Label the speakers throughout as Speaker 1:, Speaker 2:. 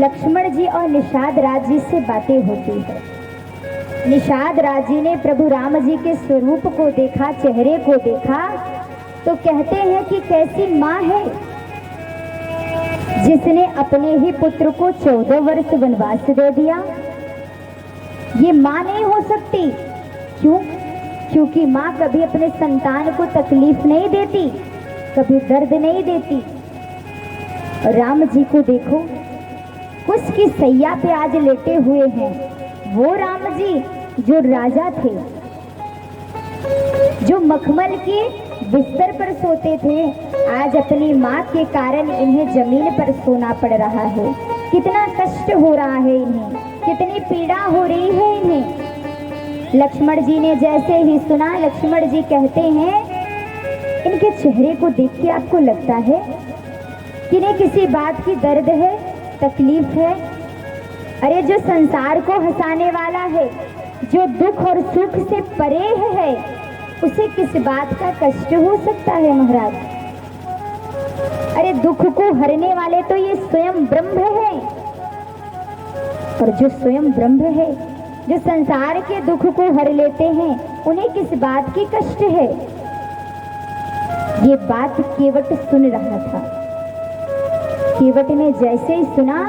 Speaker 1: लक्ष्मण जी और निषाद राज जी से बातें होती है। निषाद राज जी ने प्रभु राम जी के स्वरूप को देखा, चेहरे को देखा, तो कहते हैं कि कैसी माँ है जिसने अपने ही पुत्र को 14 वर्ष वनवास दे दिया। ये माँ नहीं हो सकती। क्यों? क्योंकि माँ कभी अपने संतान को तकलीफ नहीं देती, कभी दर्द नहीं देती। राम जी को देखो, उसकी सैया पे आज लेटे हुए हैं। वो राम जी जो राजा थे, जो मखमल के बिस्तर पर सोते थे, आज अपनी माँ के कारण इन्हें जमीन पर सोना पड़ रहा है। कितना कष्ट हो रहा है इन्हें, कितनी पीड़ा हो रही है इन्हें। लक्ष्मण जी ने जैसे ही सुना, लक्ष्मण जी कहते हैं, इनके चेहरे को देख के आपको लगता है कि इन्हें किसी बात की दर्द है, तकलीफ है? अरे जो संसार को हंसाने वाला है, जो दुख और सुख से परे है, उसे किस बात का कष्ट हो सकता है महाराज? अरे दुख को हरने वाले तो ये स्वयं ब्रह्म है। और जो स्वयं ब्रह्म है, जो संसार के दुख को हर लेते हैं, उन्हें किस बात की कष्ट है? ये बात केवट सुन रहा था। केवट ने जैसे ही सुना,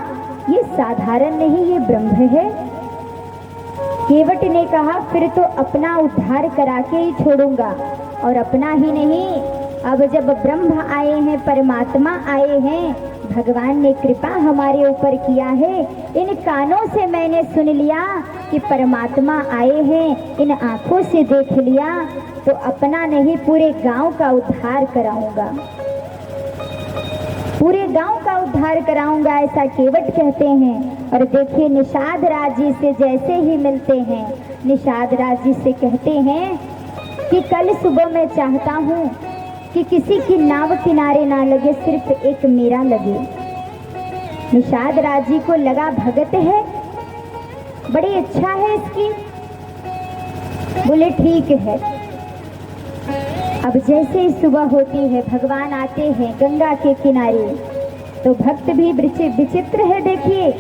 Speaker 1: ये साधारण नहीं, ये ब्रह्म है। केवट ने कहा, फिर तो अपना उद्धार करा के ही छोड़ूंगा। और अपना ही नहीं, अब जब ब्रह्म आए हैं, परमात्मा आए हैं, भगवान ने कृपा हमारे ऊपर किया है, इन कानों से मैंने सुन लिया कि परमात्मा आए हैं, इन आंखों से देख लिया, तो अपना नहीं पूरे गांव का उद्धार कराऊंगा, पूरे गांव का उद्धार कराऊंगा, ऐसा केवट कहते हैं। और देखिए निषाद राज जी से जैसे ही मिलते हैं, निषाद राज जी से कहते हैं कि कल सुबह मैं चाहता हूँ कि किसी की नाव किनारे ना लगे, सिर्फ एक मेरा लगे। निषाद राज जी को लगा भगत है, बड़ी इच्छा है इसकी। बोले ठीक है। अब जैसे ही सुबह होती है, भगवान आते हैं गंगा के किनारे, तो भक्त भी विचित्र है। देखिए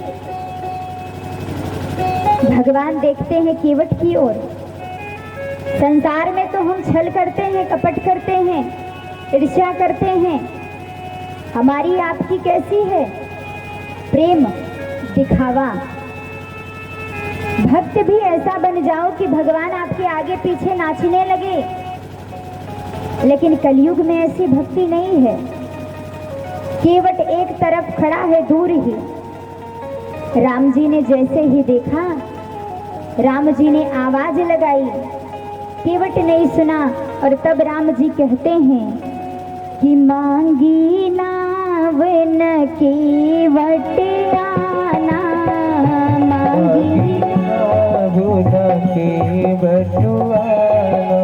Speaker 1: भगवान देखते हैं केवट की ओर। संसार में तो हम छल करते हैं, कपट करते हैं, ईर्ष्या करते हैं। हमारी आपकी कैसी है? प्रेम, दिखावा। भक्त भी ऐसा बन जाओ कि भगवान आपके आगे पीछे नाचने लगे। लेकिन कलयुग में ऐसी भक्ति नहीं है। केवट एक तरफ खड़ा है, दूर ही। राम जी ने जैसे ही देखा, राम जी ने आवाज लगाई, केवट नहीं सुना। और तब राम जी कहते हैं कि मांगी नाव न केवट आना, मांगी नाव न केवट आना,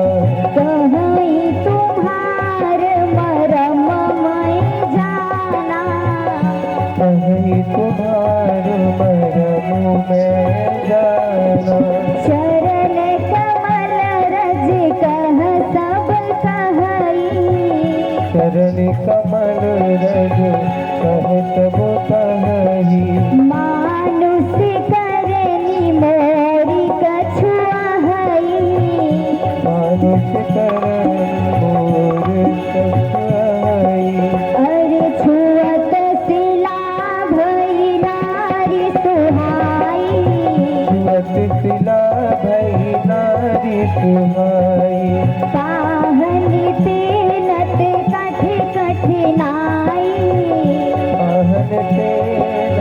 Speaker 1: कहीं तुम्हार मरम मैं जाना, कहीं तुम्हार मरम मैं जाना। चरण कमल रज कह सब कहई, चरण कमल रज कह सब कहई, मानुष करनी मोरी कछुआई, मानुष करनी मोरी कछुआई। अरे छुअत सिला भई नारी सुहाई, छुअत सिला भई नारी सुहाई, पाहन तेनत कठ कठिनाई, पाहन तेनत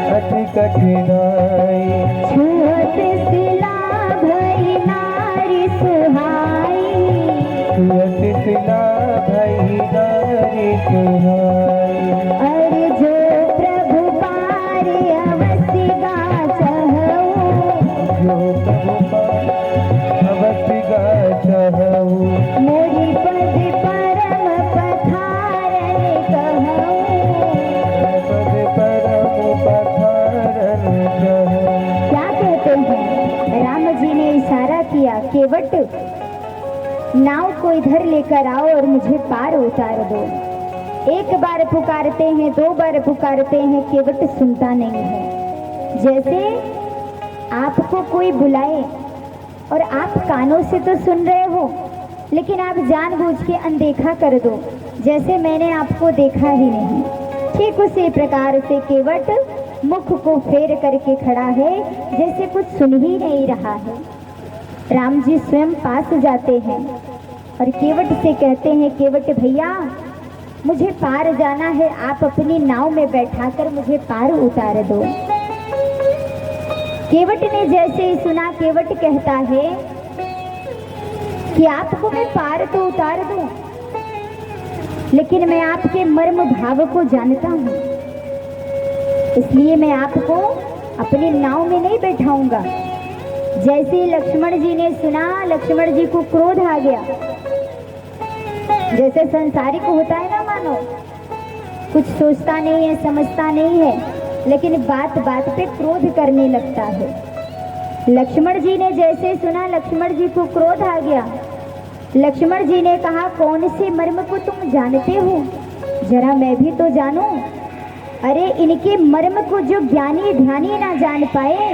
Speaker 1: कठ कठिनाई, छुअत सिला भई नारी सुहाई, छुअत सिला भई नारी सुहाई। अरे जो प्रभु पार अवश्य गा चहु, जो प्रभु पार अवश्य गा चहु, मोरी पद परम पथारन कहूँ, पद परम पथारन कहूँ। क्या कहते हैं? राम जी ने इशारा किया, केवट नाव को इधर लेकर आओ और मुझे पार उतार दो। एक बार पुकारते हैं, 2 बार पुकारते हैं, केवट सुनता नहीं है। जैसे आपको कोई बुलाए और आप कानों से तो सुन रहे हो, लेकिन आप जानबूझ के अनदेखा कर दो, जैसे मैंने आपको देखा ही नहीं। ठीक उसी प्रकार से केवट मुख को फेर करके खड़ा है, जैसे कुछ सुन ही नहीं रहा है। राम जी स्वयं पास जाते हैं और केवट से कहते हैं, केवट भैया मुझे पार जाना है, आप अपनी नाव में बैठाकर मुझे पार उतार दो। केवट ने जैसे ही सुना, केवट कहता है कि आपको मैं पार तो उतार दूं, लेकिन मैं आपके मर्म भाव को जानता हूं, इसलिए मैं आपको अपनी नाव में नहीं बैठाऊंगा। जैसे ही लक्ष्मण जी ने सुना, लक्ष्मण जी को क्रोध आ गया। जैसे संसारिक होता है ना, मानो कुछ सोचता नहीं है, समझता नहीं है, लेकिन बात बात पे क्रोध करने लगता है। लक्ष्मण जी ने जैसे सुना, लक्ष्मण जी को क्रोध आ गया। लक्ष्मण जी ने कहा, कौन से मर्म को तुम जानते हो, जरा मैं भी तो जानूं। अरे इनके मर्म को जो ज्ञानी ध्यानी ना जान पाए,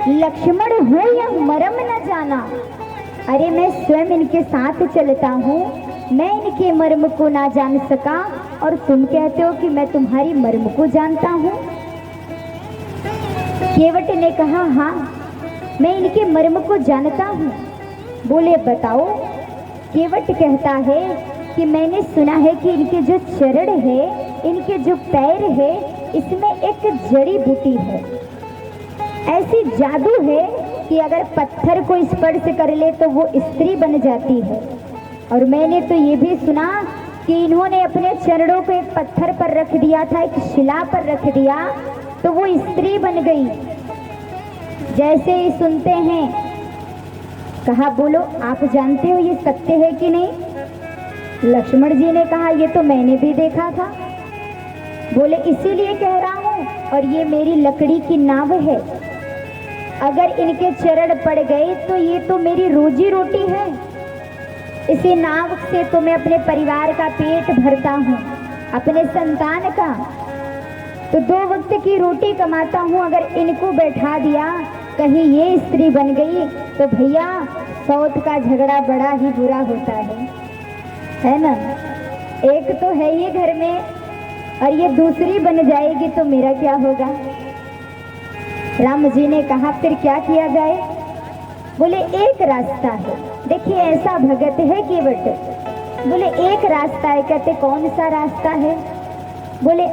Speaker 1: लक्ष्मण हो या मर्म न जाना। अरे मैं स्वयं इनके साथ चलता हूँ, मैं इनके मर्म को ना जान सका और तुम कहते हो कि मैं तुम्हारी मर्म को जानता हूँ। केवट ने कहा, हाँ मैं इनके मर्म को जानता हूँ। बोले बताओ। केवट कहता है कि मैंने सुना है कि इनके जो चरण है, इनके जो पैर है, इसमें एक जड़ी बूटी है, ऐसी जादू है कि अगर पत्थर को स्पर्श कर ले तो वो स्त्री बन जाती है। और मैंने तो ये भी सुना कि इन्होंने अपने चरणों को एक पत्थर पर रख दिया था, एक शिला पर रख दिया, तो वो स्त्री बन गई। जैसे ही सुनते हैं, कहा बोलो आप जानते हो ये सत्य है कि नहीं। लक्ष्मण जी ने कहा, ये तो मैंने भी देखा था। बोले इसीलिए कह रहा हूँ, और ये मेरी लकड़ी की नाव है, अगर इनके चरण पड़ गए तो ये तो मेरी रोजी रोटी है। इसी नाव से तो मैं अपने परिवार का पेट भरता हूँ, अपने संतान का, तो 2 वक्त की रोटी कमाता हूँ। अगर इनको बैठा दिया, कहीं ये स्त्री बन गई, तो भैया सौत का झगड़ा बड़ा ही बुरा होता है ना। एक तो है ये घर में, और ये दूसरी बन जाएगी तो मेरा क्या होगा। राम जी ने कहा, फिर क्या किया जाए। बोले एक रास्ता है। देखिए ऐसा भगत है केवट। बोले एक रास्ता है। कहते कौन सा रास्ता है। बोले